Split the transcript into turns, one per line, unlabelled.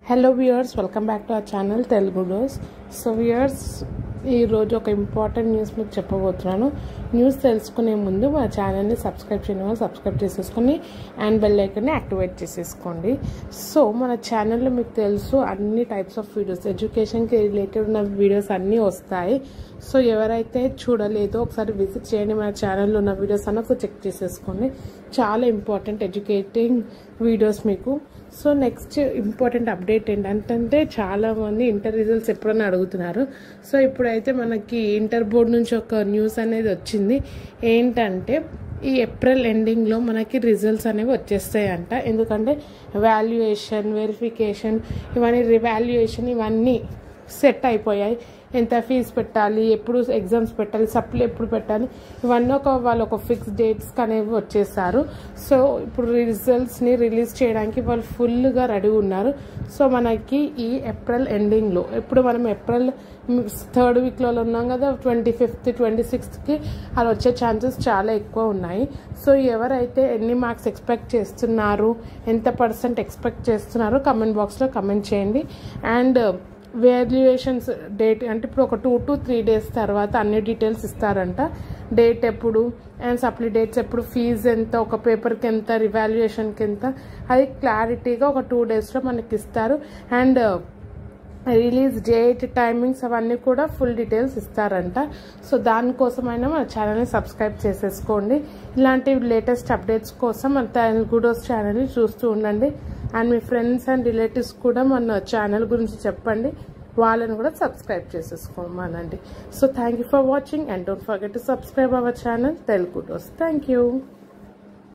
Hello viewers, welcome back to our channel Telugu dose. So viewers, ఈరోజు ఒక important news మీకు చెప్పబోతున్నాను. న్యూస్ తెలుసుకునే ముందు మా ఛానల్ని సబ్స్క్రైబ్ చేయడం వల్ల సబ్స్క్రైబ్ చేసేసుకొని అండ్ బెల్ ఐకాన్ని యాక్టివేట్ చేసేసుకోండి. సో మన ఛానల్లో మీకు తెలుసు అన్ని టైప్స్ ఆఫ్ వీడియోస్, ఎడ్యుకేషన్కి రిలేటెడ్ ఉన్న వీడియోస్ అన్నీ వస్తాయి. సో ఎవరైతే చూడలేదో ఒకసారి విజిట్ చేయండి. మన ఛానల్లో ఉన్న వీడియోస్ అన్నీ ఒకసారి చెక్ చేసేసుకోండి. చాలా ఇంపార్టెంట్ ఎడ్యుకేటింగ్ వీడియోస్ మీకు. సో నెక్స్ట్ ఇంపార్టెంట్ అప్డేట్ ఏంటంటే, చాలామంది ఇంటర్ రిజల్ట్స్ ఎప్పుడన్నా అడుగుతున్నారు. సో ఇప్పుడైతే మనకి ఇంటర్ బోర్డ్ నుంచి ఒక న్యూస్ అనేది వచ్చింది. ఏంటంటే ఈ ఏప్రిల్ ఎండింగ్లో మనకి రిజల్ట్స్ అనేవి వచ్చేస్తాయంట. ఎందుకంటే వాల్యుయేషన్, వెరిఫికేషన్, ఇవన్నీ సెట్ అయిపోయాయి. ఎంత ఫీజు పెట్టాలి, ఎప్పుడు ఎగ్జామ్స్ పెట్టాలి, సప్లీ ఎప్పుడు పెట్టాలి, ఇవన్నీ వాళ్ళు ఒక ఫిక్స్ డేట్స్ అనేవి వచ్చేసారు. సో ఇప్పుడు రిజల్ట్స్ని రిలీజ్ చేయడానికి వాళ్ళు ఫుల్గా రెడీ ఉన్నారు. సో మనకి ఈ ఏప్రిల్ ఎండింగ్లో, ఇప్పుడు మనం ఏప్రిల్ 3rd వీక్లో ఉన్నాం కదా, 25th 26th అలా వచ్చే ఛాన్సెస్ చాలా ఎక్కువ ఉన్నాయి. సో ఎవరైతే ఎన్ని మార్క్స్ ఎక్స్పెక్ట్ చేస్తున్నారు, ఎంత % ఎక్స్పెక్ట్ చేస్తున్నారో కమెంట్ బాక్స్లో కమెంట్ చేయండి. అండ్ వాల్యుయేషన్స్ డేట్ అంటే ఇప్పుడు ఒక 2 to 3 days తర్వాత అన్ని డీటెయిల్స్ ఇస్తారంట. డేట్ ఎప్పుడు అండ్ సప్లీ డేట్స్ ఎప్పుడు, ఫీజు ఎంత, ఒక పేపర్కి ఎంత, రివాల్యుయేషన్కి ఎంత, అది క్లారిటీగా ఒక 2 daysలో మనకి ఇస్తారు. అండ్ రిలీజ్ డేట్, టైమింగ్స్ అవన్నీ కూడా ఫుల్ డీటెయిల్స్ ఇస్తారంట. సో దానికోసమైనా మన ఛానల్ని సబ్స్క్రైబ్ చేసేసుకోండి. ఇలాంటి లేటెస్ట్ అప్డేట్స్ కోసం మన తెలుగు డోస్ ఛానల్ని చూస్తూ ఉండండి. అండ్ మీ ఫ్రెండ్స్ అండ్ రిలేటివ్స్ కూడా మన ఛానల్ గురించి చెప్పండి, వాళ్ళని కూడా సబ్స్క్రైబ్ చేసేసుకోమనండి. So thank you for watching and don't forget to subscribe our channel Telugu dose. Thank you.